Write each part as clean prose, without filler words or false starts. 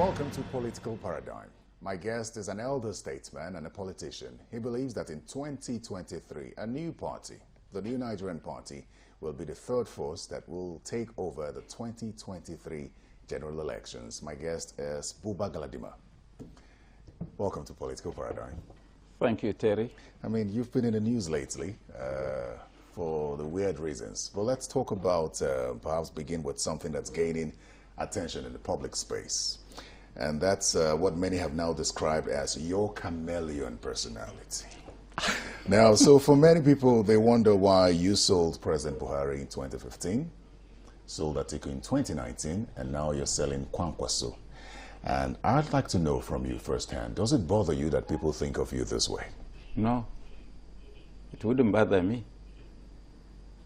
Welcome to Political Paradigm. My guest is an elder statesman and a politician. He believes that in 2023, a new party, the New Nigerian Party, will be the third force that will take over the 2023 general elections. My guest is Galadima. Welcome to Political Paradigm. Thank you, Terry. I mean, you've been in the news lately for the weird reasons. But let's talk about, perhaps begin with something that's gaining attention in the public space. And that's what many have now described as your chameleon personality. Now, so for many people, they wonder why you sold President Buhari in 2015, sold Atiku in 2019, and now you're selling Kwankwaso. And I'd like to know from you firsthand, does it bother you that people think of you this way? No, it wouldn't bother me.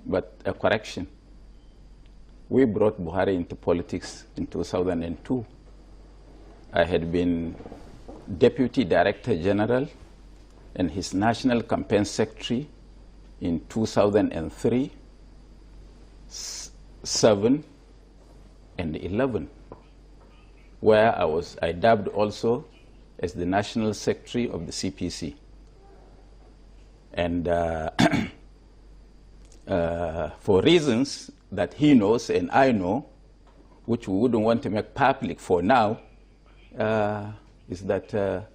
But a correction. We brought Buhari into politics in 2002. I had been Deputy Director General and his National Campaign Secretary in 2003, 7, and 11, where I dubbed also as the National Secretary of the CPC. And for reasons that he knows and I know, which we wouldn't want to make public for now, is that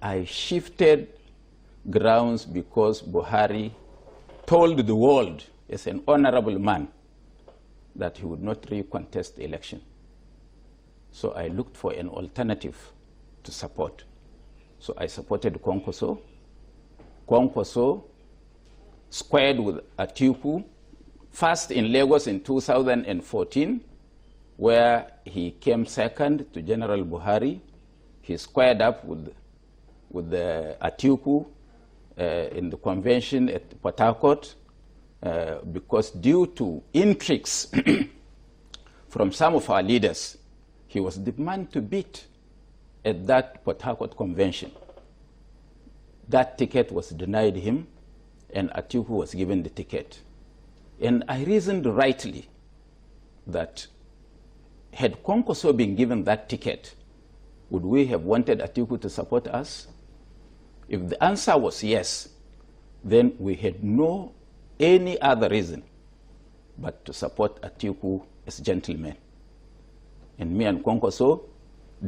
I shifted grounds because Buhari told the world as an honorable man that he would not recontest the election. So I looked for an alternative to support. So I supported Kwankwaso. Kwankwaso squared with Atiku, first in Lagos in 2014, where he came second to General Buhari. He squared up with the Atiku in the convention at Port Harcourt because due to intrigues from some of our leaders, he was the man to beat at that Port Harcourt convention. That ticket was denied him, and Atiku was given the ticket. And I reasoned rightly that had Kwankwaso been given that ticket, would we have wanted Atiku to support us? If the answer was yes, then we had no any other reason but to support Atiku as gentlemen. And me and Kwankwaso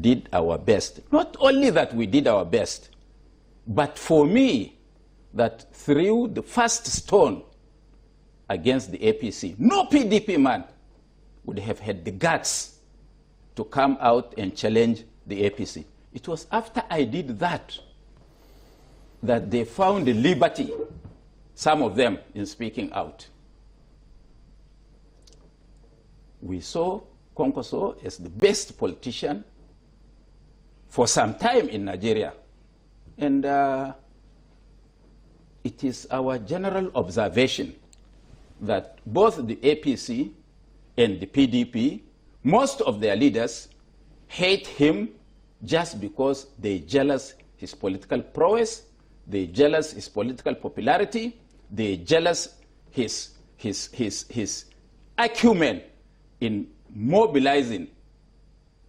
did our best. Not only that we did our best, but for me, that threw the first stone against the APC. No PDP man would have had the guts to come out and challenge the APC. It was after I did that that they found the liberty, some of them, in speaking out. We saw Kwankwaso as the best politician for some time in Nigeria. And it is our general observation that both the APC and the PDP, most of their leaders hate him just because they're jealous his political prowess, they're jealous his political popularity, they're jealous his acumen in mobilizing,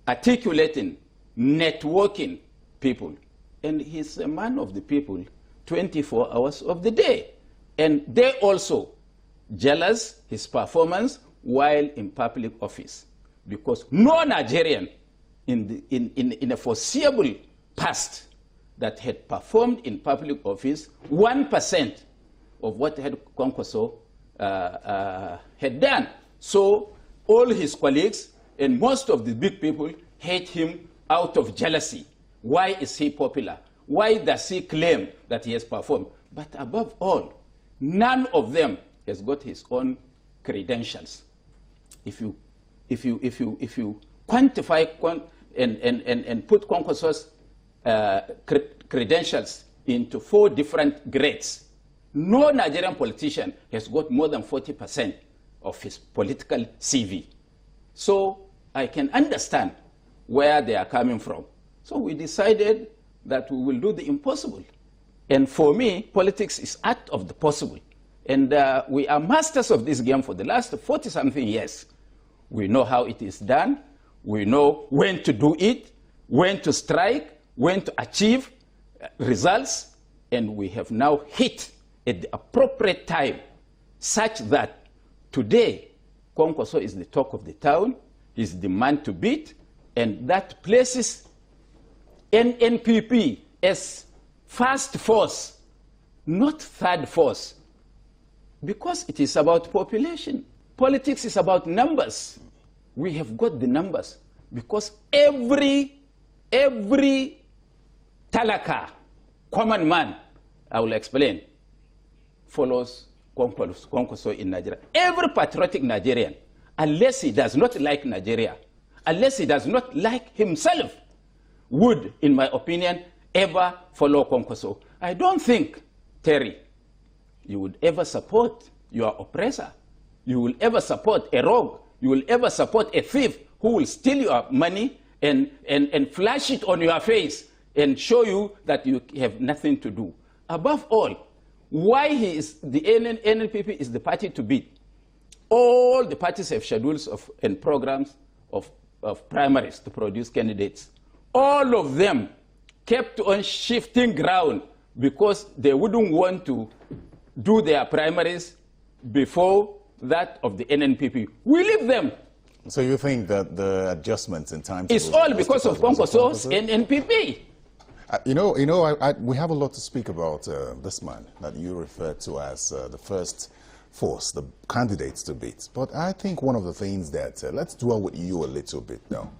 articulating, networking people. And he's a man of the people 24 hours of the day. And they also jealous his performance while in public office. Because no Nigerian in a foreseeable past that had performed in public office 1% of what Kwankwaso had done. So all his colleagues and most of the big people hate him out of jealousy. Why is he popular? Why does he claim that he has performed? But above all, none of them has got his own credentials. If you quantify and put Kwankwaso's credentials into 4 different grades, no Nigerian politician has got more than 40% of his political CV. So I can understand where they are coming from. So we decided that we will do the impossible. And for me, politics is art of the possible. And we are masters of this game for the last 40-something years. We know how it is done. We know when to do it, when to strike, when to achieve results, and we have now hit at the appropriate time such that today Kwankwaso is the talk of the town, is the man to beat, and that places NNPP as first force, not third force, because it is about population. Politics is about numbers. We have got the numbers because every talaka, common man, I will explain, follows Kwankwaso in Nigeria. Every patriotic Nigerian, unless he does not like Nigeria, unless he does not like himself, would, in my opinion, ever follow Kwankwaso. I don't think, Terry, you would ever support your oppressor. You will ever support a rogue. You will ever support a thief who will steal your money and flash it on your face and show you that you have nothing to do. Above all, why he is the NNPP is the party to beat. All the parties have schedules and programs of primaries to produce candidates. All of them kept on shifting ground because they wouldn't want to do their primaries before that of the NNPP. We leave them. So you think that the adjustments in time... It's all because of Kwankwaso's NNPP. We have a lot to speak about this man that you refer to as the first force, the candidates to beat. But I think one of the things that, let's dwell with you a little bit now.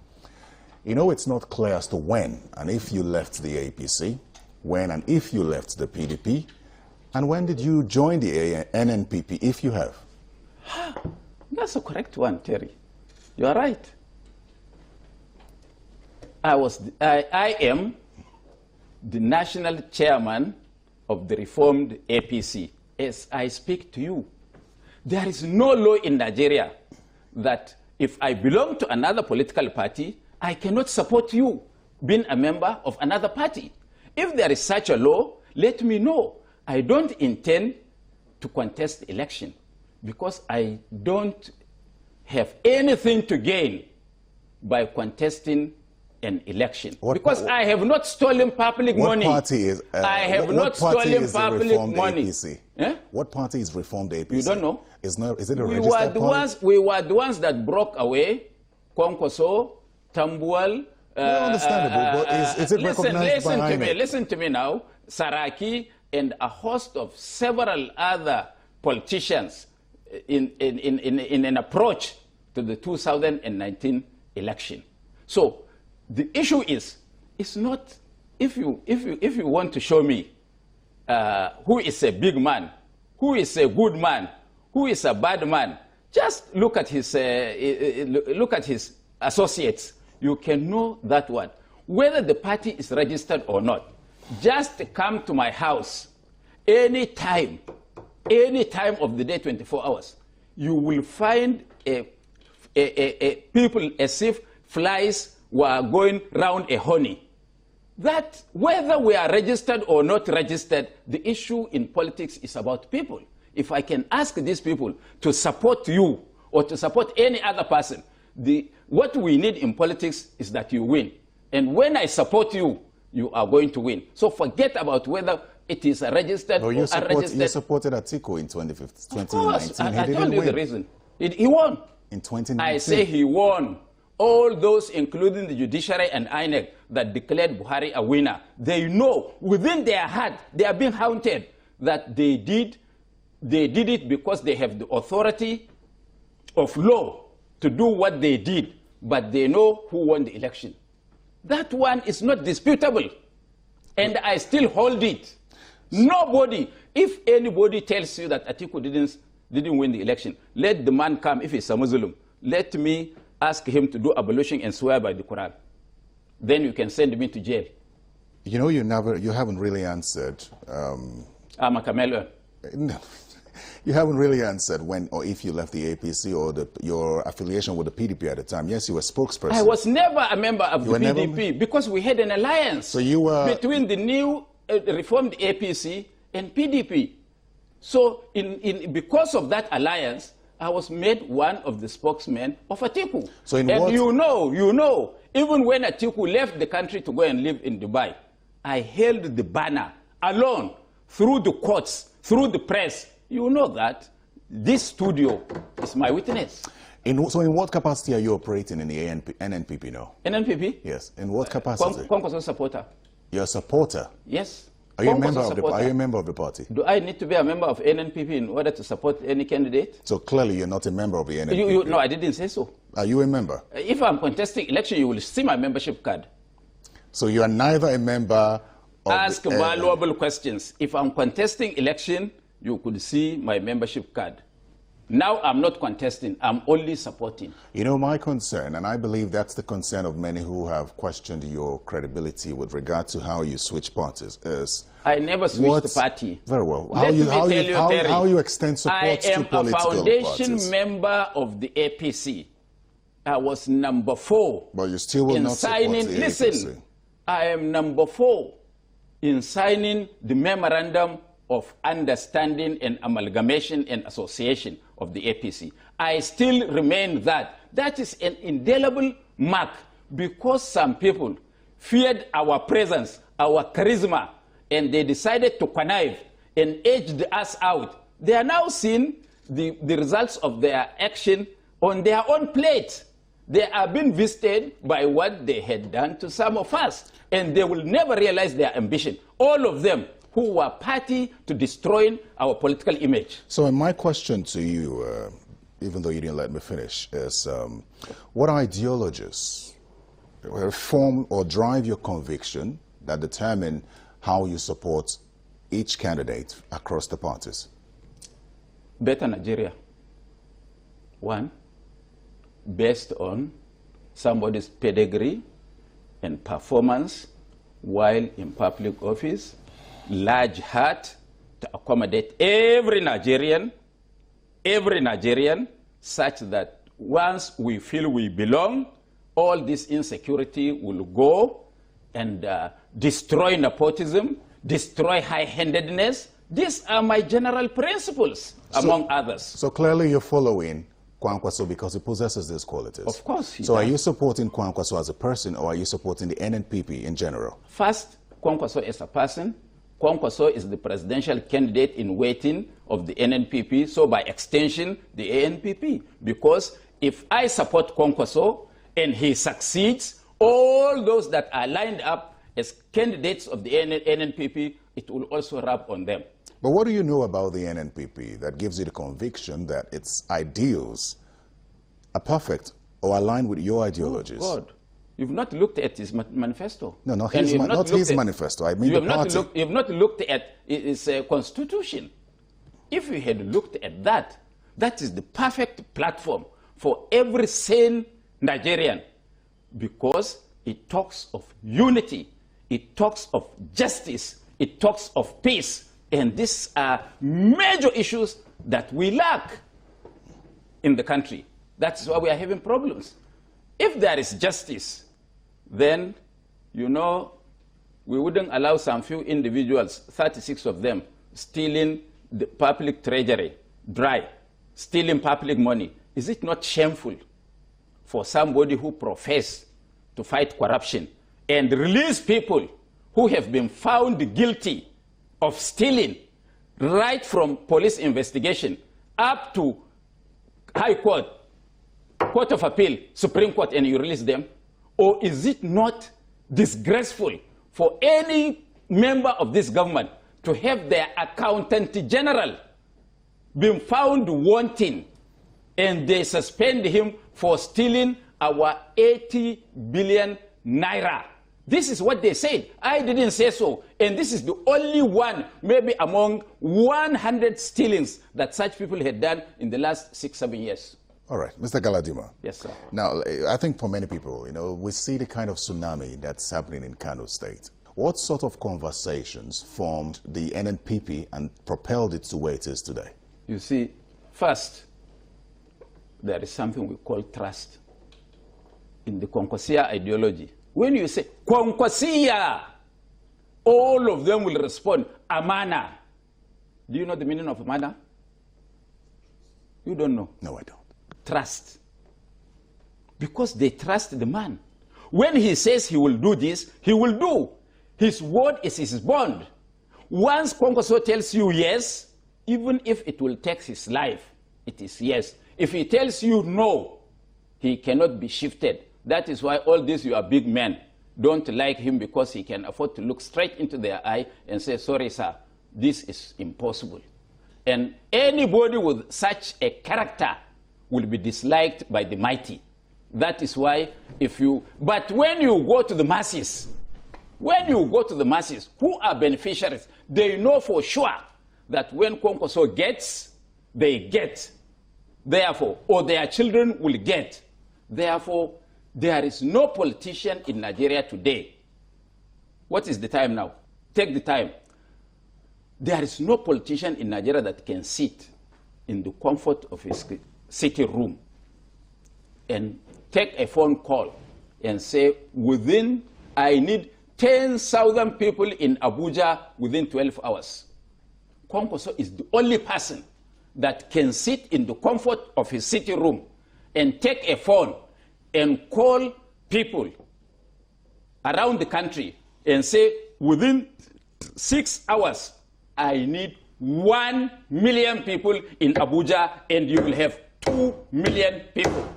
It's not clear as to when and if you left the APC, when and if you left the PDP, and when did you join the NNPP, if you have? That's a correct one, Terry. You are right. I am the national chairman of the reformed APC as I speak to you. There is no law in Nigeria that if I belong to another political party, I cannot support you being a member of another party. If there is such a law, let me know. I don't intend to contest the election because I don't have anything to gain by contesting an election. Because I have not stolen public money. What party is... I have not stolen public money. APC? Eh? What party is reformed APC? You don't know? Is it a registered party? We were the ones that broke away Kwankwaso, Tambuwal... understandable, but is it recognized by INEC? Listen to me now. Saraki and a host of several other politicians in an approach to the 2019 election. So the issue is, it's not, if you want to show me who is a big man, who is a good man, who is a bad man, just look at his associates. You can know that one. Whether the party is registered or not, just come to my house any time of the day, 24 hours. You will find people as if flies were going round a honey. That whether we are registered or not registered, the issue in politics is about people. If I can ask these people to support you or to support any other person, what we need in politics is that you win. And when I support you, you are going to win. So forget about whether it is registered or unregistered. You supported Atiku in 2019. Of course, I told you the reason. He won. In 2019? I say he won. All those, including the judiciary and INEC, that declared Buhari a winner, they know within their heart, they are being haunted that they did it because they have the authority of law to do what they did, but they know who won the election. That one is not disputable, and I still hold it. Nobody, if anybody tells you that Atiku didn't win the election, let the man come. If he's a Muslim, let me ask him to do ablution and swear by the Quran. Then you can send me to jail. You haven't really answered. I'm a chameleon. No. You haven't really answered when or if you left the APC or your affiliation with the PDP at the time. Yes, you were spokesperson. I was never a member of the PDP because we had an alliance between the new reformed APC and PDP. So because of that alliance, I was made one of the spokesmen of Atiku. So in and what? you know, even when Atiku left the country to go and live in Dubai, I held the banner alone through the courts, through the press. You know that. This studio is my witness. So in what capacity are you operating in the NNPP now? NNPP? Yes. In what capacity? Kwankwaso supporter. You're a supporter? Yes. Are you a member of the party? Do I need to be a member of NNPP in order to support any candidate? So clearly you're not a member of the NNPP. No, I didn't say so. Are you a member? If I'm contesting election, you will see my membership card. So you are neither a member of Ask valuable questions. If I'm contesting election, you could see my membership card. Now I'm not contesting, I'm only supporting. You know, my concern, and I believe that's the concern of many who have questioned your credibility with regard to how you switch parties, is... I never switched the party. Very well. How you extend support to political parties? I am a foundation member of the APC. I was number 4. But you still will not support the APC. Listen, I am number 4 in signing the memorandum of understanding and amalgamation and association of the APC. I still remain that. That is an indelible mark because some people feared our presence, our charisma, and they decided to connive and edged us out. They are now seeing the results of their action on their own plate. They are being visited by what they had done to some of us, and they will never realize their ambition. All of them who were party to destroying our political image. So my question to you, even though you didn't let me finish, is what ideologies form or drive your conviction that determine how you support each candidate across the parties? Better Nigeria. One, based on somebody's pedigree and performance while in public office, large heart to accommodate every Nigerian, such that once we feel we belong, all this insecurity will go and destroy nepotism, destroy high-handedness. These are my general principles, among others. So clearly you're following Kwankwaso because he possesses these qualities. Of course he So does. are you supporting Kwankwaso as a person, or are you supporting the NNPP in general? First, Kwankwaso is a person. Kwankwaso is the presidential candidate in waiting of the NNPP, so by extension, the ANPP. Because if I support Kwankwaso and he succeeds, all those that are lined up as candidates of the NNPP, it will also rub on them. But what do you know about the NNPP that gives you the conviction that its ideals are perfect or aligned with your ideologies? Oh, God. You've not looked at his manifesto. No, not his manifesto. I mean the party. You have not looked at his constitution. If you had looked at that, that is the perfect platform for every sane Nigerian, because it talks of unity, it talks of justice, it talks of peace, and these are major issues that we lack in the country. That's why we are having problems. If there is justice, then, you know, we wouldn't allow some few individuals, 36 of them, stealing the public treasury dry, stealing public money. Is it not shameful for somebody who professes to fight corruption and release people who have been found guilty of stealing, right from police investigation up to High Court, Court of Appeal, Supreme Court, and you release them? Or is it not disgraceful for any member of this government to have their accountant general being found wanting and they suspend him for stealing our 80 billion naira? This is what they said. I didn't say so. And this is the only one, maybe among 100 stealings that such people had done in the last 6-7 years. All right, Mr. Galadima. Yes, sir. Now, I think for many people, you know, we see the kind of tsunami that's happening in Kano State. What sort of conversations formed the NNPP and propelled it to where it is today? You see, first, there is something we call trust in the Kwankwasia ideology. When you say Kwankwasia, all of them will respond, Amana. Do you know the meaning of Amana? You don't know? No, I don't. Trust. Because they trust the man. When he says he will do this, he will do. His word is his bond. Once Kwankwaso tells you yes, even if it will take his life, it is yes. If he tells you no, he cannot be shifted. That is why all these you are big men don't like him, because he can afford to look straight into their eye and say, sorry, sir, this is impossible. And anybody with such a character will be disliked by the mighty. That is why but when you go to the masses, who are beneficiaries, they know for sure that when Kwankwaso gets, they get. Therefore, or their children will get. Therefore, there is no politician in Nigeria today. What is the time now? Take the time. There is no politician in Nigeria that can sit in the comfort of his sitting room and take a phone call and say, I need 10,000 people in Abuja within 12 hours. Kwankwaso is the only person that can sit in the comfort of his sitting room and take a phone and call people around the country and say, within 6 hours, I need 1 million people in Abuja, and you will have 2 million people.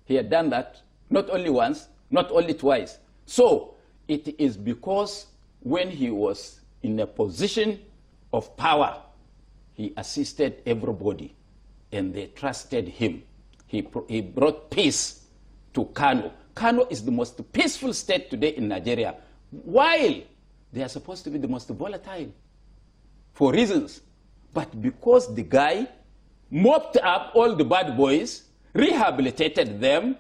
He had done that not only once, not only twice. So it is because when he was in a position of power, he assisted everybody, and they trusted him. He brought peace to Kano. Kano is the most peaceful state today in Nigeria, while they are supposed to be the most volatile for reasons. But because the guy mopped up all the bad boys, rehabilitated them,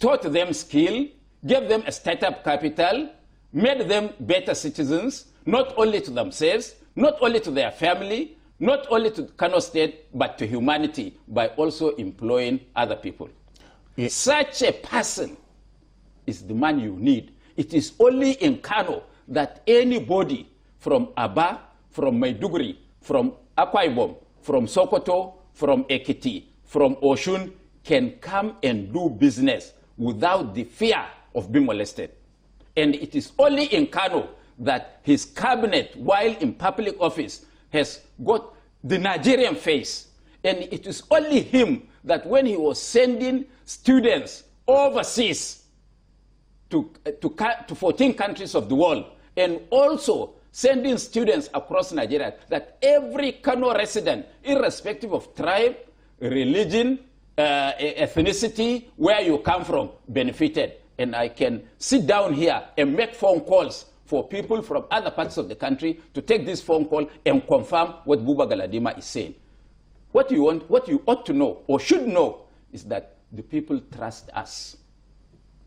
taught them skill, gave them a startup capital, made them better citizens, not only to themselves, not only to their family, not only to Kano State, but to humanity, by also employing other people. Yes. Such a person is the man you need. It is only in Kano that anybody from Aba, from Maiduguri, from Akwa Ibom, from Sokoto, from Ekiti, from Oshun, can come and do business without the fear of being molested. And it is only in Kano that his cabinet, while in public office, has got the Nigerian face. And it is only him that when he was sending students overseas to 14 countries of the world, and also sending students across Nigeria, that every Kano resident, irrespective of tribe, religion, ethnicity, where you come from, benefited. And I can sit down here and make phone calls for people from other parts of the country to take this phone call and confirm what Buba Galadima is saying. What you ought to know, or should know, is that the people trust us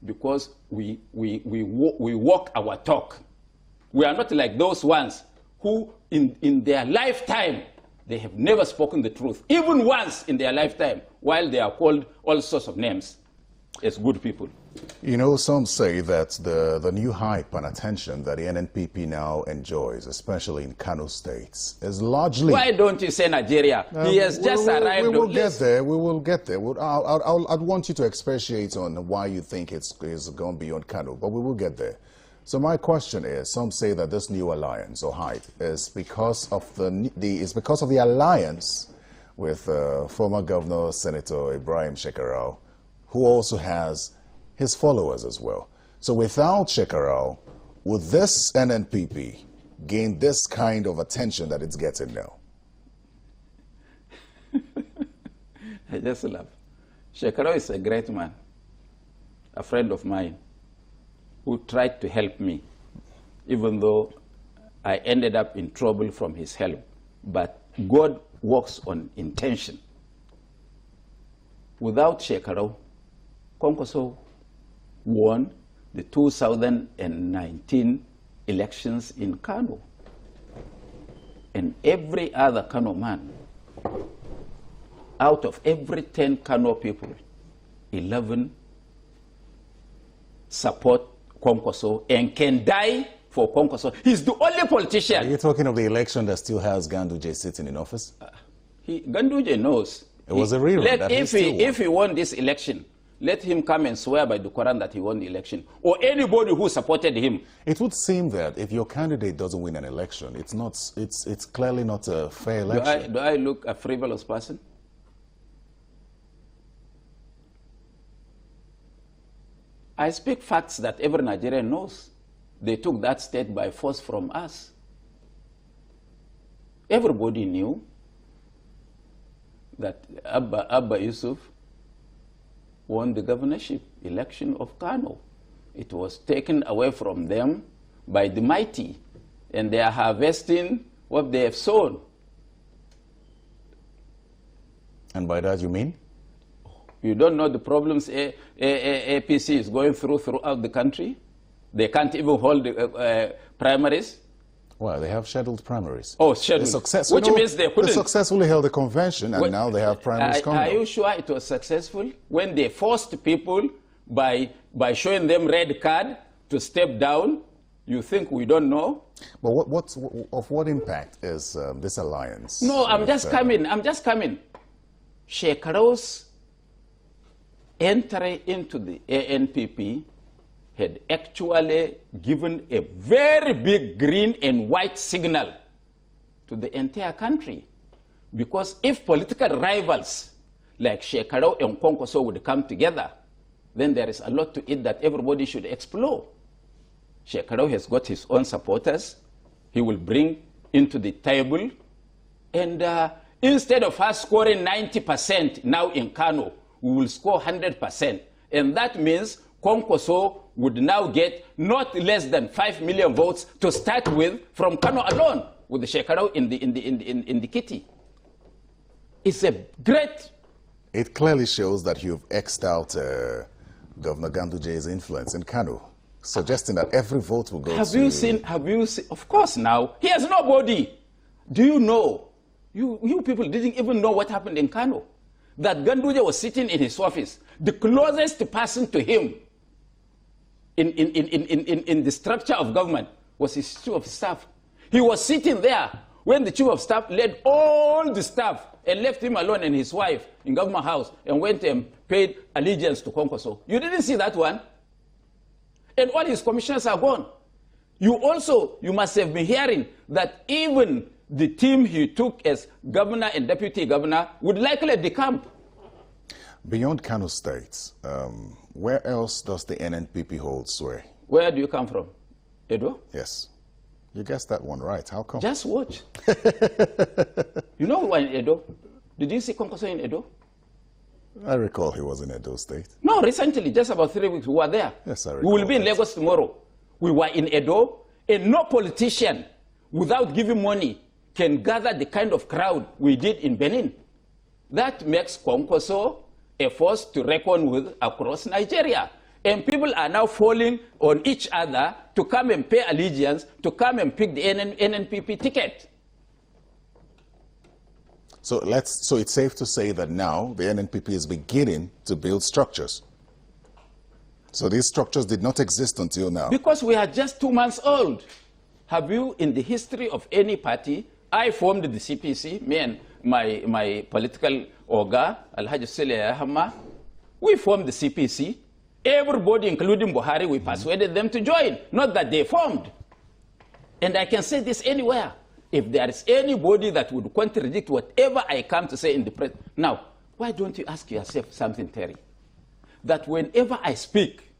because we walk our talk. We are not like those ones who, in their lifetime, they have never spoken the truth, even once in their lifetime, while they are called all sorts of names as good people. You know, some say that the new hype and attention that the NNPP now enjoys, especially in Kano State, is largely... Why don't you say Nigeria? He has just arrived. We will get there. We will get there. I'd want you to expatiate on why you think it's going beyond Kano, but we will get there. So my question is, some say that this new alliance or hype is because of the alliance with former Governor Senator Ibrahim Ibrahim, who also has his followers as well. So without Shekarau, would this NNPP gain this kind of attention that it's getting now? I just laugh. Shekarau is a great man, a friend of mine, who tried to help me, even though I ended up in trouble from his help. But God works on intention. Without Shekarau, Kwankwaso won the 2019 elections in Kano. And every other Kano man, out of every 10 Kano people, 11 support Kwankwaso and can die for Kwankwaso. He's the only politician. Are you talking of the election that still has Ganduje sitting in office? Ganduje knows. It was a rerun. If he won this election, let him come and swear by the Quran that he won the election, or anybody who supported him. It would seem that if your candidate doesn't win an election, it's clearly not a fair election. Do I look a frivolous person? I speak facts that every Nigerian knows. They took that state by force from us. Everybody knew that Abba Yusuf won the governorship election of Kano. It was taken away from them by the mighty, and they are harvesting what they have sown. And by that you mean? You don't know the problems APC is going throughout the country? They can't even hold primaries. Well, they have scheduled primaries. Oh, scheduled. Which means they couldn't. They successfully held a convention, and now they have primaries coming. Are you sure it was successful? When they forced people by showing them red card to step down, you think we don't know? But of what impact is this alliance? No, I'm just coming. Shekaro's entry into the NNPP had actually given a very big green and white signal to the entire country. Because if political rivals like Shekaro and Kwankwaso would come together, then there is a lot to it that everybody should explore. Shekaro has got his own supporters. He will bring into the table. And instead of us scoring 90% now in Kano, we will score 100%. And that means Kwankwaso would now get not less than 5 million votes to start with from Kano alone, with the Shekaro in the kitty. It's a great... It clearly shows that you've X'd out Governor Ganduje's influence in Kano, suggesting that every vote will go Have you seen, of course now, he has nobody. Do you know, you people didn't even know what happened in Kano. That Ganduje was sitting in his office. The closest person to him in the structure of government was his chief of staff. He was sitting there when the chief of staff led all the staff and left him alone and his wife in government house and went and paid allegiance to Kwankwaso. You didn't see that one? And all his commissioners are gone. You must have been hearing that even the team he took as governor and deputy governor would likely decamp. Beyond Kano State, where else does the NNPP hold sway? Where do you come from? Edo? Yes. You guessed that one right. How come? Just watch. You know who was in Edo? Did you see Kwankwaso in Edo? I recall he was in Edo State. No, recently, just about 3 weeks, we were there. Yes, I recall. We will be in Lagos tomorrow. We were in Edo, and no politician, without giving money, can gather the kind of crowd we did in Benin. That makes Kwankwaso a force to reckon with across Nigeria. And people are now falling on each other to come and pay allegiance, to come and pick the NNPP ticket. So it's safe to say that now the NNPP is beginning to build structures. So these structures did not exist until now. Because we are just 2 months old. Have you, in the history of any party, I formed the CPC, me and my political Oga, Alhaji Sule Ahama, we formed the CPC. Everybody, including Buhari, we persuaded them to join, not that they formed. And I can say this anywhere. If there is anybody that would contradict whatever I come to say in the press. Now, why don't you ask yourself something, Terry? That whenever I speak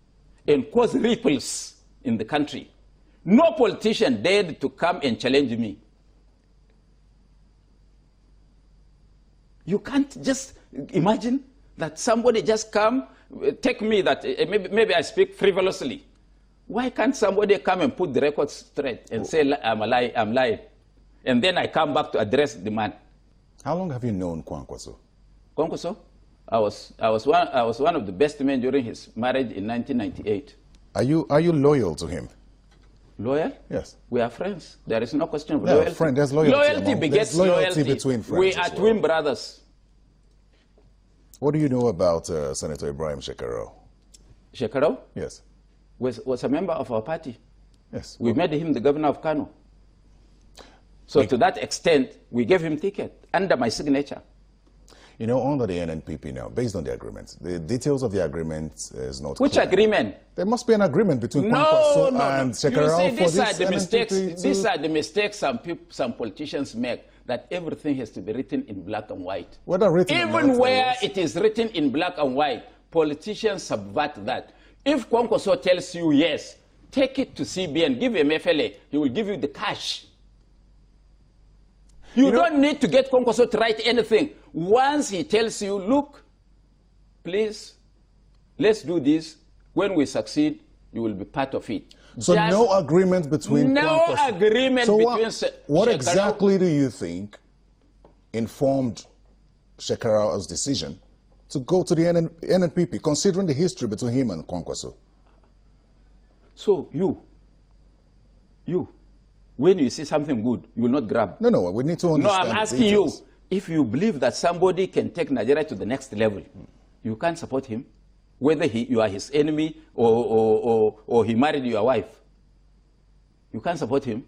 and cause ripples in the country, no politician dared to come and challenge me. You can't just imagine that somebody just come, take me that maybe I speak frivolously. Why can't somebody come and put the record straight and say I'm lying? And then I come back to address the man. How long have you known Kwankwaso? Kwankwaso? I was one of the best men during his marriage in 1998. Are you loyal to him? Loyal? Yes. We are friends. There is no question of loyalty. Friend, there's loyalty. Loyalty begets loyalty. Between friends. We are twin brothers. What do you know about Senator Ibrahim Shekaro? Shekaro? Yes. Was a member of our party. Yes. We made him the governor of Kano. So to that extent, we gave him ticket under my signature. You know, under the NNPP now, based on the agreement, the details of the agriment is not Which clear. agreement? There must be an agreement between Kwankwaso and Shekarau for this NNPP. These are the mistakes some politicians make, that everything has to be written in black and white. Whether written Even where it is written in black and white, politicians subvert that. If Kwankwaso tells you yes, take it to CBN, give him FLA, he will give you the cash. You don't need to get Kwankwaso to write anything. Once he tells you, look, please, let's do this. When we succeed, you will be part of it. So just no agreement between no Kwankwaso. agreement so between what exactly do you think informed Shekarau's decision to go to the NNPP, considering the history between him and Kwankwaso? So you, when you see something good, you will not grab. No, we need to understand. No, I'm asking you, if you believe that somebody can take Nigeria to the next level, you can't support him, whether you are his enemy or he married your wife. You can't support him,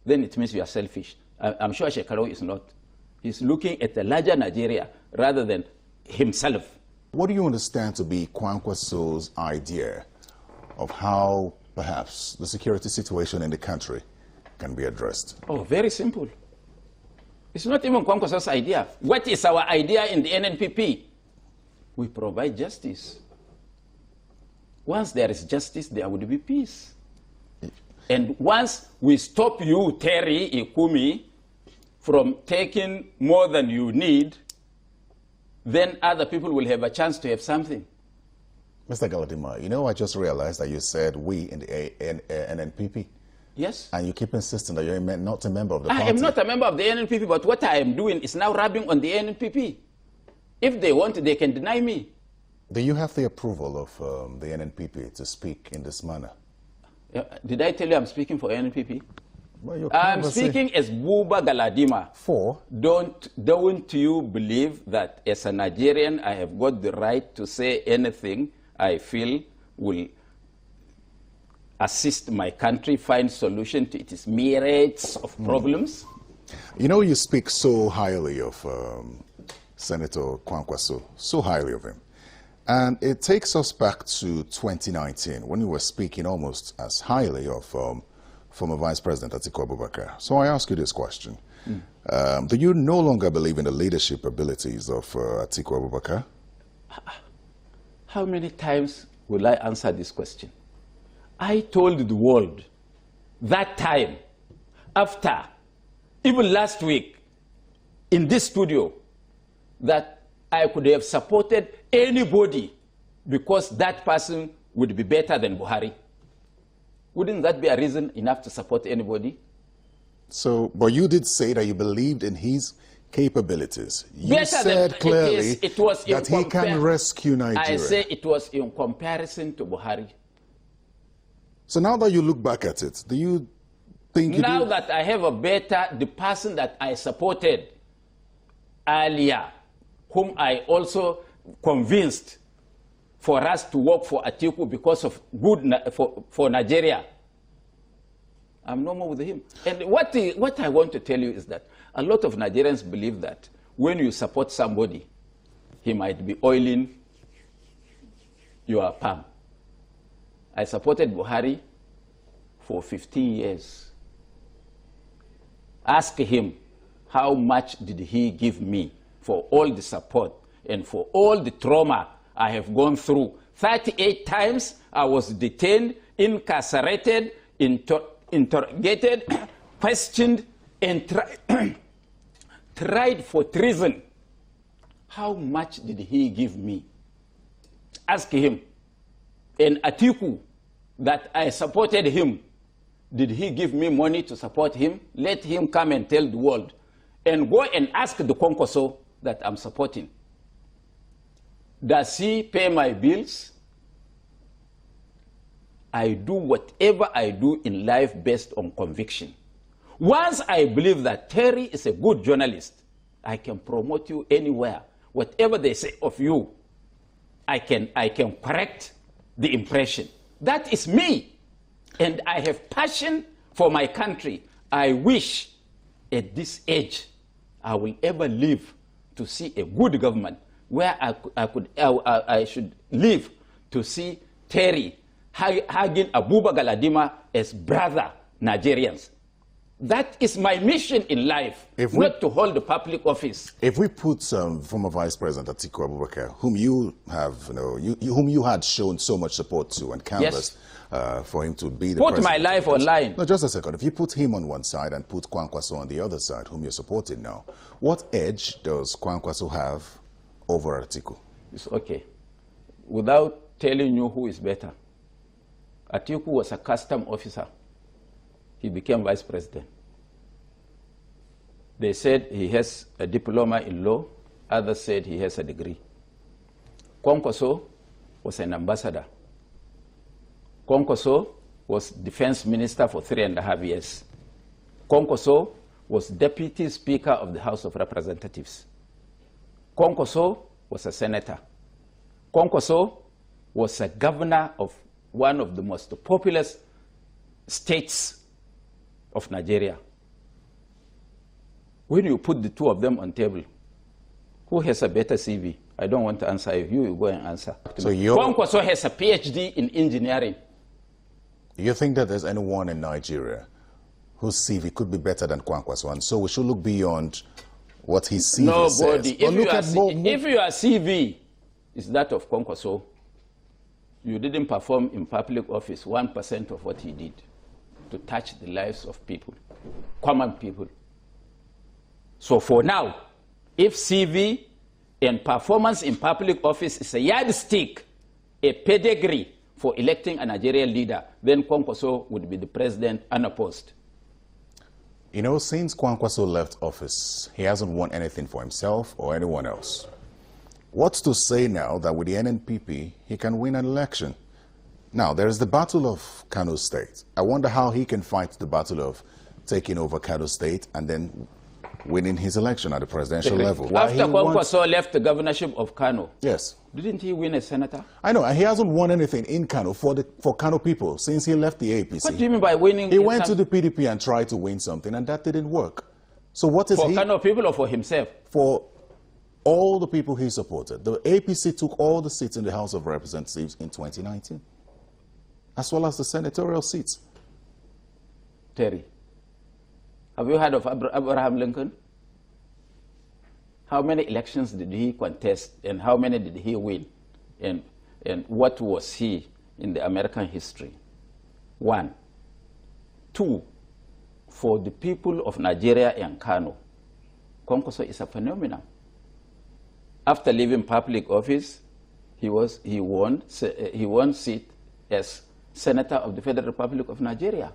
then it means you are selfish. I'm sure Shekarau is not. He's looking at the larger Nigeria rather than himself. What do you understand to be Kwankwaso's idea of how perhaps the security situation in the country can be addressed? Oh, very simple. It's not even Kwankwaso's idea. What is our idea in the NNPP? We provide justice. Once there is justice, there would be peace. And once we stop you, Terry Ikumi, from taking more than you need, then other people will have a chance to have something. Mr. Galadima, you know, I just realized that you said we in the NNPP. Yes. And you keep insisting that you're not a member of the party. I am not a member of the NNPP, but what I am doing is now rubbing on the NNPP. If they want, they can deny me. Do you have the approval of the NNPP to speak in this manner? Did I tell you I'm speaking for NNPP? Well, I'm speaking as Buba Galadima. For? Don't you believe that as a Nigerian, I have got the right to say anything I feel will assist my country find solution to its myriads of problems? You know, you speak so highly of Senator Kwankwaso, so highly of him. And it takes us back to 2019, when you were speaking almost as highly of former Vice President Atiku Abubakar. So I ask you this question. Do you no longer believe in the leadership abilities of Atiku Abubakar? How many times will I answer this question? I told the world that time, after, even last week, in this studio, that I could have supported anybody because that person would be better than Buhari. Wouldn't that be a reason enough to support anybody? So, but you did say that you believed in his capabilities. You Better said clearly it was that he can rescue Nigeria. I say it was in comparison to Buhari. So now that you look back at it, do you think now that I have a better, the person that I supported earlier, whom I also convinced for us to work for Atiku because of good for Nigeria, I'm no more with him. And what I want to tell you is that a lot of Nigerians believe that when you support somebody, he might be oiling your palm. I supported Buhari for 15 years. Ask him, how much did he give me for all the support and for all the trauma I have gone through? 38 times I was detained, incarcerated, interrogated, questioned, and tried for treason. How much did he give me? Ask him. And Atiku, that I supported him, did he give me money to support him? Let him come and tell the world. And go and ask the Kwankwaso that I'm supporting. Does he pay my bills? I do whatever I do in life based on conviction. Once I believe that Terry is a good journalist, I can promote you anywhere. Whatever they say of you, I can correct the impression. That is me. And I have passion for my country. I wish at this age I will ever live to see a good government where I should live to see Terry hugging Abuba Galadima as brother Nigerians. That is my mission in life, not to hold the public office. If we put former Vice President Atiku Abubakar, whom you have, whom you had shown so much support to and canvassed for him to be the president. Put my life online. No, just a second. If you put him on one side and put Kwankwaso on the other side, whom you're supporting now, what edge does Kwankwaso have over Atiku? It's okay. Without telling you who is better, Atiku was a custom officer. He became vice president. They said he has a diploma in law. Others said he has a degree. Kwankwaso was an ambassador. Kwankwaso was defense minister for 3.5 years. Kwankwaso was deputy speaker of the House of Representatives. Kwankwaso was a senator. Kwankwaso was a governor of one of the most populous states of Nigeria. When you put the two of them on table, who has a better CV? I don't want to answer you. You go and answer. So Kwankwaso has a PhD in engineering. You think that there's anyone in Nigeria whose CV could be better than Kwankwaso, and so we should look beyond what his CV Nobody. says? If your CV is that of Kwankwaso, you didn't perform in public office 1% of what he did to touch the lives of people, common people. So for now, if CV and performance in public office is a yardstick, a pedigree for electing a Nigerian leader, then Kwankwaso would be the president unopposed. You know, since Kwankwaso left office, he hasn't won anything for himself or anyone else. What's to say now that with the NNPP, he can win an election? Now, there is the battle of Kano State. I wonder how he can fight the battle of taking over Kano State and then winning his election at the presidential level. After Kwankwaso left the governorship of Kano, yes, didn't he win a senator? I know, and he hasn't won anything in Kano for Kano people since he left the APC. What do you mean by winning? He went to the PDP and tried to win something, and that didn't work. So what is for Kano people or for himself? For all the people he supported. The APC took all the seats in the House of Representatives in 2019, as well as the senatorial seats. Terry, have you heard of Abraham Lincoln? How many elections did he contest, and how many did he win? And what was he in the American history? 1. 2, for the people of Nigeria and Kano, Kwankwaso is a phenomenon. After leaving public office, he won seat as Senator of the Federal Republic of Nigeria.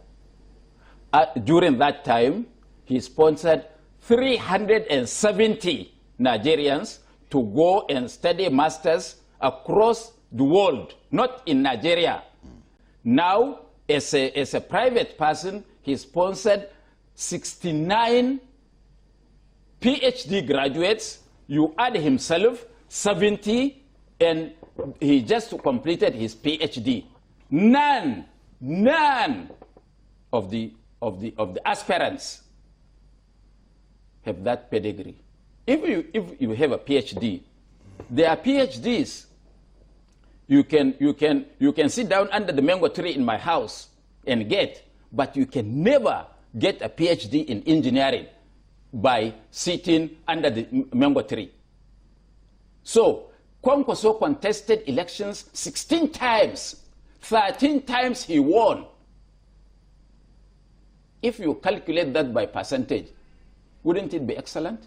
During that time, he sponsored 370 Nigerians to go and study masters across the world, not in Nigeria. Now, as a private person, he sponsored 69 PhD graduates. You add himself 70, and he just completed his PhD. None of the aspirants have that pedigree. If you have a PhD, there are PhDs. You can sit down under the mango tree in my house and get, but you can never get a PhD in engineering by sitting under the mango tree. So Kwankwaso contested elections 16 times. 13 times he won. If you calculate that by percentage, wouldn't it be excellent?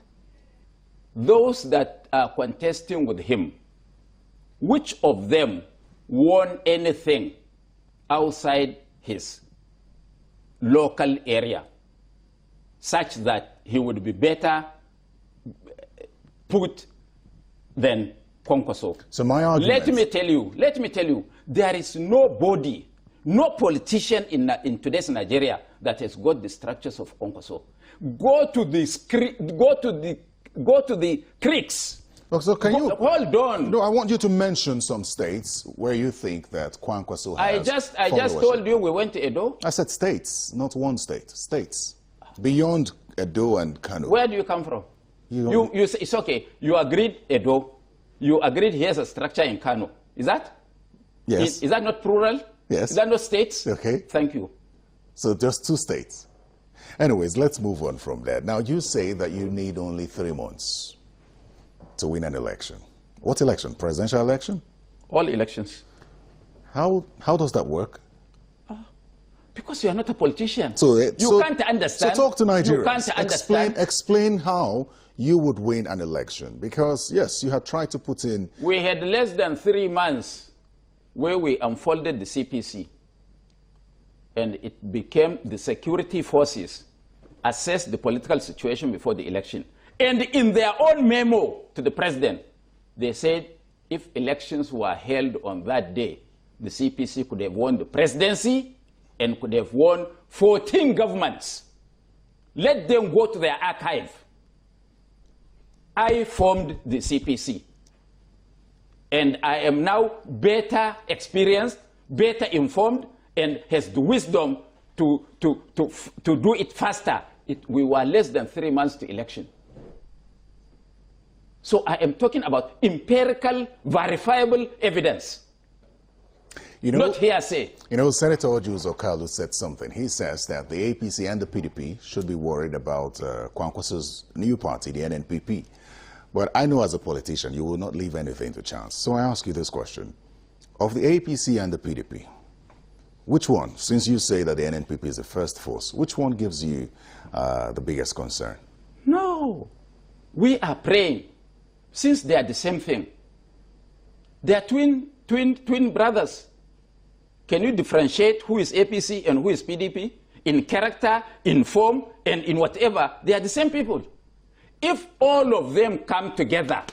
Those that are contesting with him, which of them won anything outside his local area, such that he would be better put than Kwankwaso? So my argument... Let me tell you, there is nobody, no politician in today's Nigeria that has got the structures of Kwankwaso. Go to the creeks. So can you hold on? No, I want you to mention some states where you think that Kwankwaso has I just told you we went to Edo. I said states, not one state. States beyond Edo and Kano. Where do you come from? You say, it's okay. You agreed Edo. You agreed here's a structure in Kano. Is that? Yes. Is that not plural? Yes. Is that not states? Okay. Thank you. So just 2 states. Anyways, let's move on from that. Now, you say that you need only 3 months to win an election. What election? Presidential election? All elections. How does that work? Because you are not a politician. So you can't understand. So talk to Nigerians. You can't understand. Explain how you would win an election. Because, yes, you had tried to put in... We had less than 3 months where we unfolded the CPC. And it became the security forces assessed the political situation before the election. And in their own memo to the president, they said if elections were held on that day, the CPC could have won the presidency and could have won 14 governments. Let them go to their archive. I formed the CPC. And I am now better experienced, better informed, and has the wisdom to do it faster. We were less than 3 months to election. So I am talking about empirical, verifiable evidence. You know, not hearsay. You know, Senator Okalu said something. He says that the APC and the PDP should be worried about Kwankwaso's new party, the NNPP. But I know as a politician, you will not leave anything to chance. So I ask you this question. Of the APC and the PDP, which one, since you say that the NNPP is the first force, which one gives you the biggest concern? No. We are praying, since they are the same thing. They are twin brothers. Can you differentiate who is APC and who is PDP? In character, in form, and in whatever, they are the same people. If all of them come together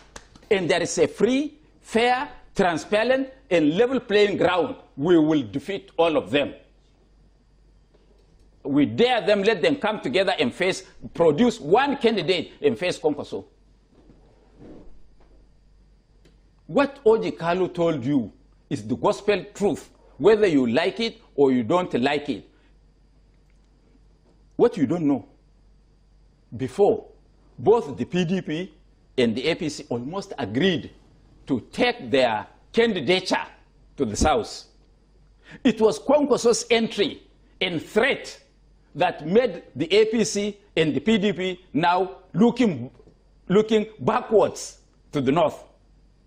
and there is a free, fair, transparent, and level playing ground, we will defeat all of them. We dare them, let them come together and produce one candidate and face Kwankwaso. What Nnamdi Kanu told you is the gospel truth, whether you like it or you don't like it. What you don't know, before, both the PDP and the APC almost agreed to take their candidature to the South. It was Kwankwaso's entry and threat that made the APC and the PDP now looking backwards to the North,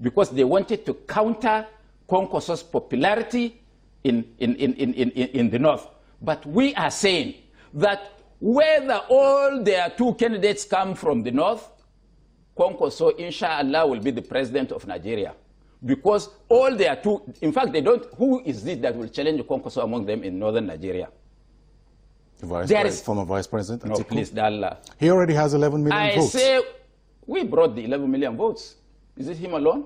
because they wanted to counter Kwankwaso's popularity in the North. But we are saying that whether all their 2 candidates come from the North, Kwankwaso, inshallah, will be the president of Nigeria. Because all their 2, in fact, they don't, who is this that will challenge Kwankwaso among them in northern Nigeria? Former Vice President? No, please, Allah. He already has 11 million votes. I say, we brought the 11 million votes. Is it him alone?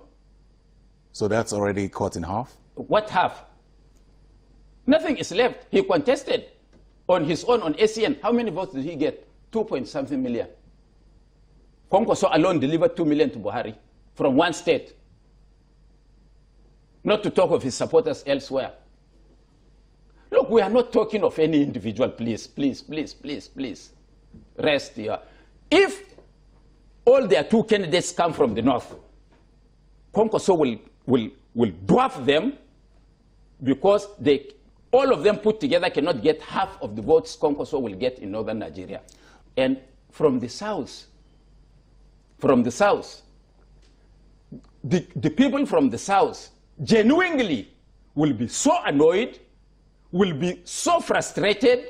So that's already cut in half? What half? Nothing is left. He contested on his own on ACN. How many votes did he get? 2.something million. Kwankwaso alone delivered 2 million to Buhari from one state. Not to talk of his supporters elsewhere. Look, we are not talking of any individual. Please, please, please, please, please. Rest here. If all their 2 candidates come from the North, Kwankwaso will dwarf them, because all of them put together cannot get half of the votes Kwankwaso will get in northern Nigeria. And from the South, the people from the South genuinely will be so annoyed, will be so frustrated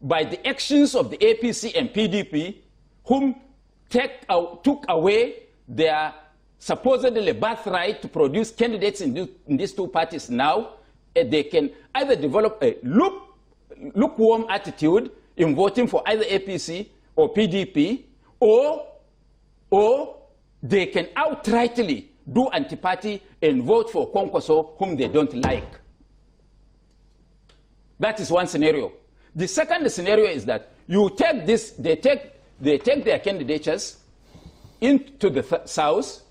by the actions of the APC and PDP, whom took away their supposedly birthright to produce candidates in these 2 parties now. They can either develop a lukewarm attitude in voting for either APC or PDP, or they can outrightly do anti-party and vote for Kwankwaso, whom they don't like. That is one scenario. The second scenario is that you take this, they take their candidatures into the South.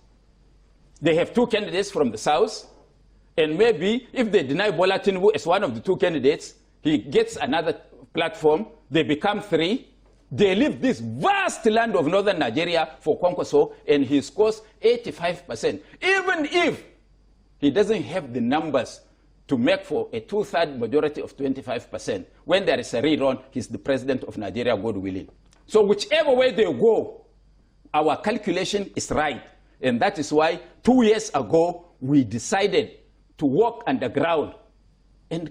They have 2 candidates from the South, and maybe if they deny Bola Tinubu as one of the 2 candidates, he gets another platform. They become 3. They leave this vast land of northern Nigeria for Kwankwaso, and he scores 85%. Even if he doesn't have the numbers to make for a two-thirds majority of 25%, when there is a rerun, he's the president of Nigeria, God willing. So whichever way they go, our calculation is right. And that is why 2 years ago, we decided to walk underground. And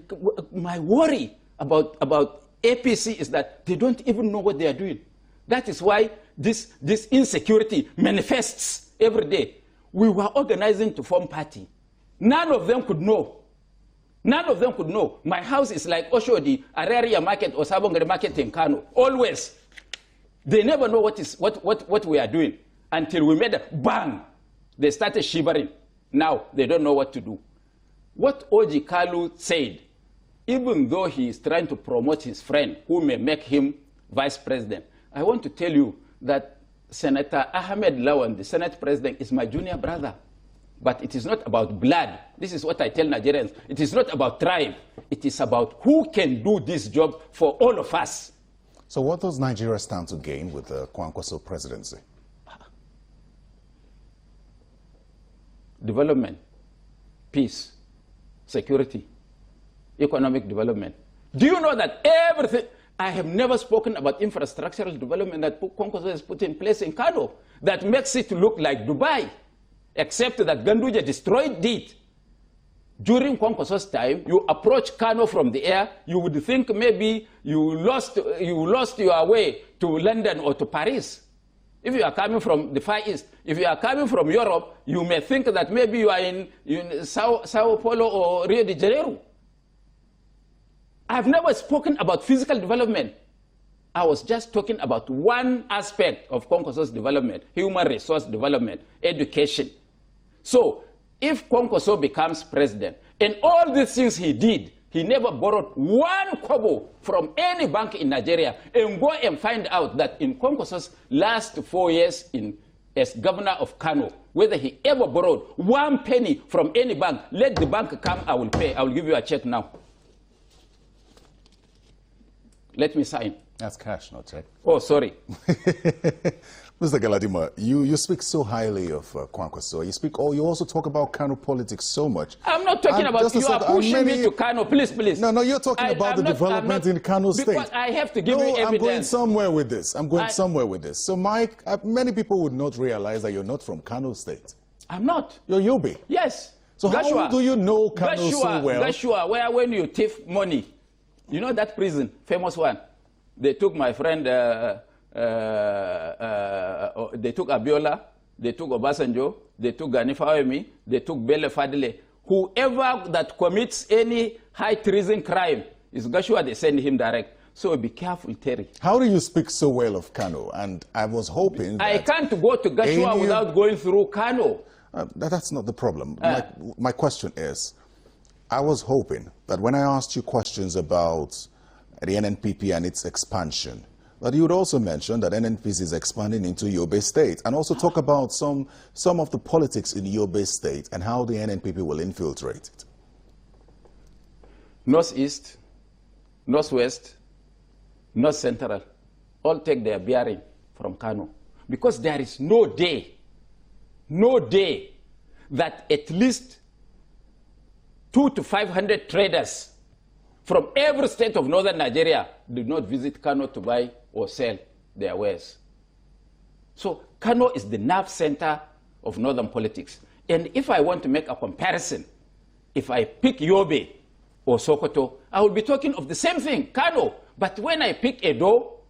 my worry about APC is that they don't even know what they are doing. That is why this insecurity manifests every day. We were organizing to form party. None of them could know. None of them could know. My house is like Oshodi, Araria Market, or Sabongere Market in Kano. Always. They never know what we are doing. Until we made a bang. They started shivering. Now they don't know what to do. What Oji Kalu said, even though he is trying to promote his friend who may make him vice president, I want to tell you that Senator Ahmed Lawan, the Senate president, is my junior brother. But it is not about blood. This is what I tell Nigerians. It is not about tribe. It is about who can do this job for all of us. So what does Nigeria stand to gain with the Kwankwaso presidency? Development, peace, security, economic development. Do you know that everything, I have never spoken about infrastructural development that Kwankwaso has put in place in Kano that makes it look like Dubai, except that Ganduje destroyed it. During Kwankwaso's time, you approach Kano from the air, you would think maybe you lost your way to London or to Paris. If you are coming from the Far East, if you are coming from Europe, you may think that maybe you are in Sao Paulo or Rio de Janeiro. I've never spoken about physical development. I was just talking about one aspect of Kwankwaso's development, human resource development, education. So, if Kwankwaso becomes president, and all these things he did, he never borrowed one kobo from any bank in Nigeria, and go and find out that in Kwankwaso's last 4 years as governor of Kano, whether he ever borrowed 1 penny from any bank, let the bank come, I will pay. I will give you a check now. Let me sign. That's cash, not check. Oh, sorry. Mr. Galadima, you speak so highly of Kwankwaso. You also talk about Kano politics so much. I'm not talking about, you are pushing me to Kano, please. No, you're talking about the development in Kano State. Because I have to give you evidence. I'm going somewhere with this. So, Mike, many people would not realize that you're not from Kano State. I'm not. You're Yobe. Yes. So how do you know Kano so well? Gashua, where when you thief money, you know that prison, famous one. They took my friend, they took Abiola, they took Obasanjo, they took Gani Fawemi, they took Bele Fadile. Whoever that commits any high treason crime is Gashua, they send him direct. So be careful, Terry. How do you speak so well of Kano? And I was hoping that I can't go to Gashua without going through Kano. That's not the problem. My question is, I was hoping that when I asked you questions about the NNPP and its expansion, that you would also mention that NNPP is expanding into Yobe State and also talk about some of the politics in Yobe State and how the NNPP will infiltrate it. Northeast, Northwest, North Central, all take their bearing from Kano. Because there is no day that at least 200 to 500 traders from every state of northern Nigeria did not visit Kano to buy or sell their wares. So Kano is the nerve center of northern politics. And if I want to make a comparison, if I pick Yobe or Sokoto, I will be talking of the same thing, Kano. But when I pick Edo,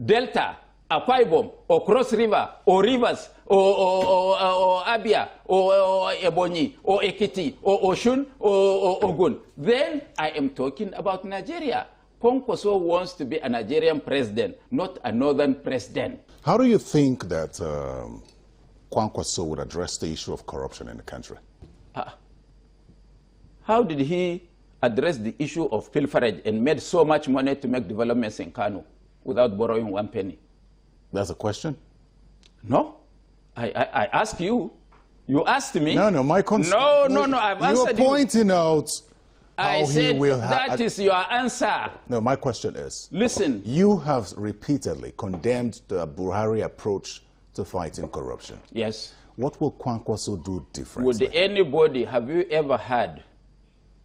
Delta, Akwa Ibom, or Cross River, or Rivers, or Abia, or Ebonyi, or Ekiti, or Oshun, or Ogun, then I am talking about Nigeria. Kwankwaso wants to be a Nigerian president, not a northern president. How do you think that Kwankwaso would address the issue of corruption in the country? How did he address the issue of pilferage and made so much money to make developments in Kano without borrowing 1 penny? That's a question? No. I asked you. You asked me. No, my concern. No, I've answered you. You're pointing out how he will have... that is your answer. No, my question is... Listen. You have repeatedly condemned the Buhari approach to fighting corruption. Yes. What will Kwankwaso do differently? Would anybody, have you ever heard,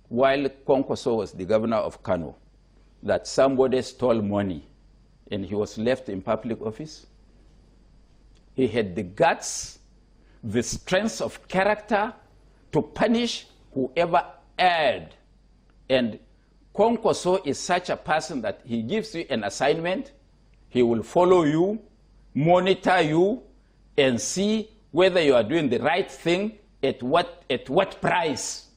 while Kwankwaso was the governor of Kano, that somebody stole money and he was left in public office? He had the guts, the strength of character to punish whoever erred. And Kwankwaso is such a person that he gives you an assignment, he will follow you, monitor you, and see whether you are doing the right thing at what price.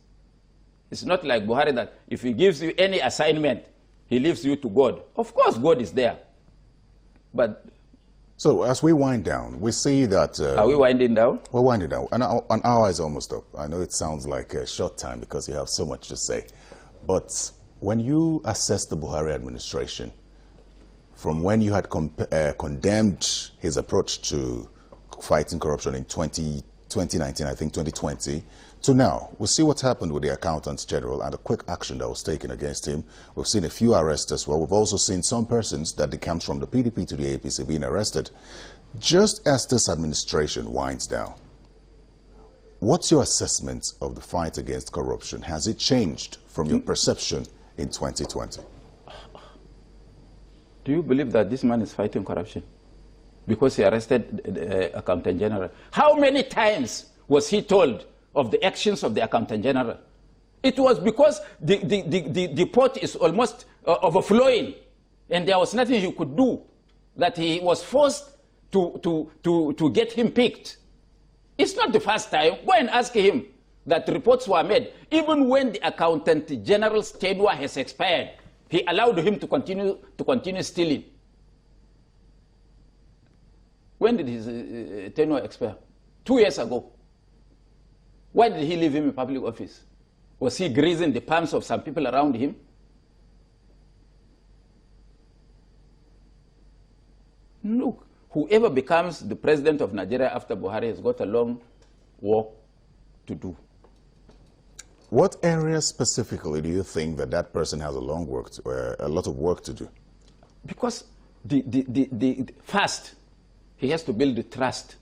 It's not like Buhari that if he gives you any assignment, he leaves you to God. Of course, God is there. But so as we wind down, we see that... are we winding down? We're winding down. An hour is almost up. I know it sounds like a short time because you have so much to say. But when you assess the Buhari administration, from when you had condemned his approach to fighting corruption in 2019, I think 2020, to now, we'll see what's happened with the Accountant General and the quick action that was taken against him. We've seen a few arrests as well. We've also seen some persons that decamped from the PDP to the APC being arrested. Just as this administration winds down, what's your assessment of the fight against corruption? Has it changed from your perception in 2020? Do you believe that this man is fighting corruption? Because he arrested the Accountant General. How many times was he told of the actions of the Accountant General? It was because the pot is almost overflowing and there was nothing he could do, that he was forced to get him picked. It's not the first time. Go and ask him that reports were made. Even when the Accountant General's tenure has expired, he allowed him to continue stealing. When did his tenure expire? 2 years ago. Why did he leave him in public office? Was he greasing the palms of some people around him? Look, whoever becomes the president of Nigeria after Buhari has got a long work to do. What areas specifically do you think that that person has a lot of work to do? Because first, he has to build the trust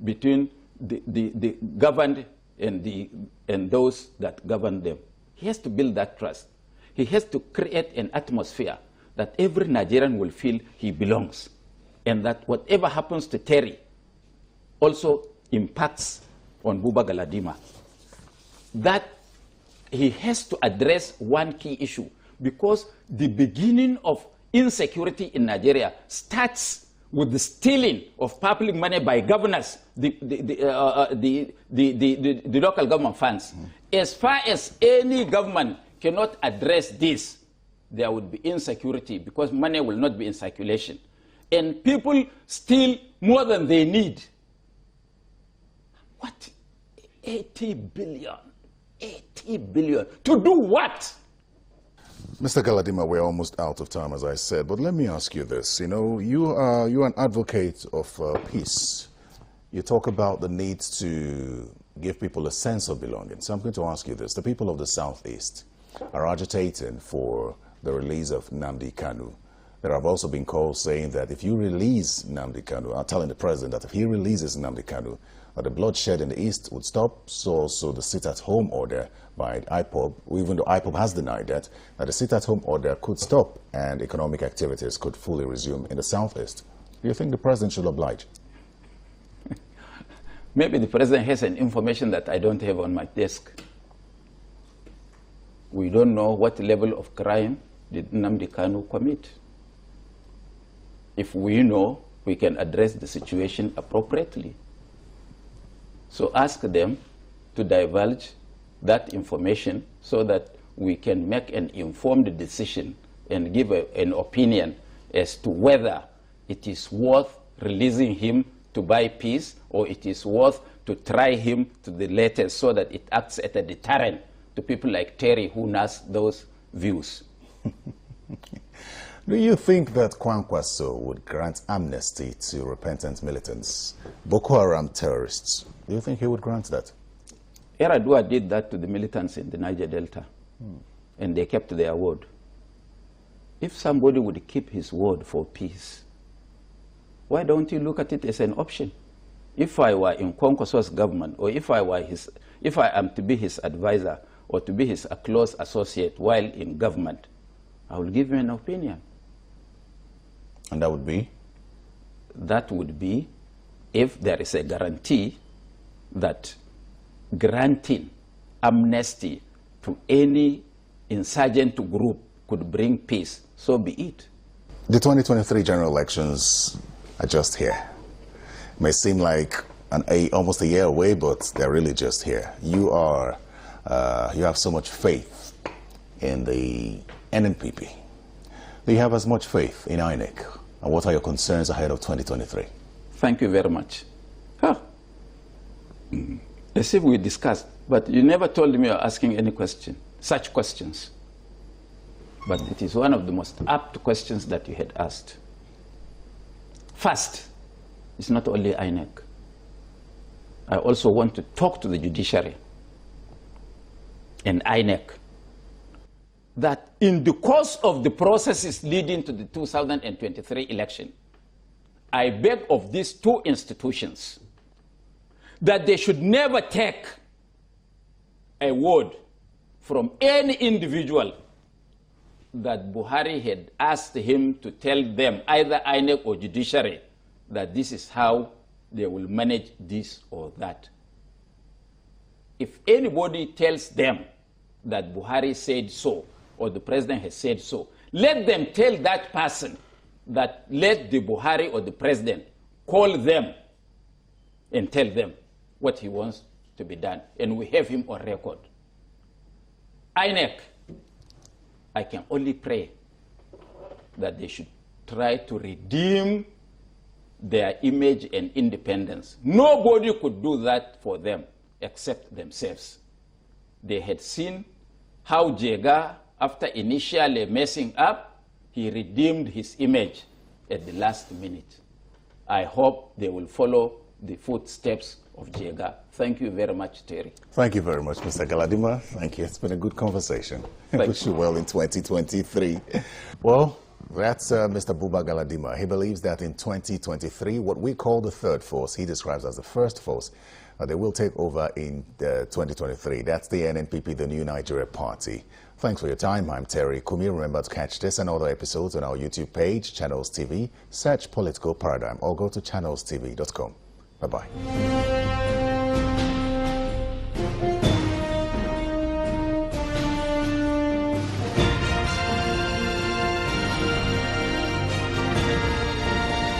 between the governed and those that govern them. He has to build that trust. He has to create an atmosphere that every Nigerian will feel he belongs, and that whatever happens to Terry also impacts on Buba Galadima. That he has to address one key issue, because the beginning of insecurity in Nigeria starts with the stealing of public money by governors, the local government funds. As far as any government cannot address this, there would be insecurity because money will not be in circulation. And people steal more than they need. What? 80 billion. 80 billion. To do what? Mr. Galadima, we're almost out of time, as I said, but let me ask you this. You know, you're an advocate of peace. You talk about the need to give people a sense of belonging. So I'm going to ask you this. The people of the Southeast are agitating for the release of Nnamdi Kanu. There have also been calls saying that if you release Nnamdi Kanu, I'm telling the president that if he releases Nnamdi Kanu, that the bloodshed in the East would stop, so also the sit-at-home order by IPOB, even though IPOB has denied that the sit-at-home order could stop and economic activities could fully resume in the Southeast. Do you think the president should oblige? Maybe the president has an information that I don't have on my desk. We don't know what level of crime did Nnamdi Kanu commit. If we know, we can address the situation appropriately. So ask them to divulge that information so that we can make an informed decision and give an opinion as to whether it is worth releasing him to buy peace or it is worth to try him to the latest so that it acts as a deterrent to people like Terry who nurse those views. Do you think that Kwankwaso would grant amnesty to repentant militants, Boko Haram terrorists? Do you think he would grant that? Yaradua did that to the militants in the Niger Delta. and they kept their word. If somebody would keep his word for peace, why don't you look at it as an option? If I were in Kwankwaso's government, or if I am to be his advisor, or to be his close associate while in government, I will give him an opinion. And that would be? That would be if there is a guarantee that granting amnesty to any insurgent group could bring peace, so be it. The 2023 general elections are just here. It may seem like almost a year away, but they're really just here. You have so much faith in the NNPP. Do you have as much faith in INEC? And what are your concerns ahead of 2023? Thank you very much. As if we discussed, but you never told me you're asking any question, such questions. But it is one of the most apt questions that you had asked. First, it's not only INEC. I also want to talk to the judiciary and INEC that in the course of the processes leading to the 2023 election, I beg of these two institutions that they should never take a word from any individual that Buhari had asked him to tell them, either INEC or judiciary, that this is how they will manage this or that. If anybody tells them that Buhari said so, or the president has said so, let them tell that person that let the Buhari or the president call them and tell them what he wants to be done. And we have him on record. INEC, I can only pray that they should try to redeem their image and independence. Nobody could do that for them except themselves. They had seen how Jega, after initially messing up, he redeemed his image at the last minute. I hope they will follow the footsteps of Jega. Thank you very much, Terry. Thank you very much, Mr. Galadima. Thank you. It's been a good conversation. Thank Wish you well in 2023. Well, that's Mr. Buba Galadima. He believes that in 2023, what we call the third force, he describes as the first force, they will take over in 2023. That's the NNPP, the New Nigeria Party. Thanks for your time. I'm Terry Kumi. Remember to catch this and other episodes on our YouTube page, Channels TV. Search Political Paradigm or go to channelstv.com. Bye-bye.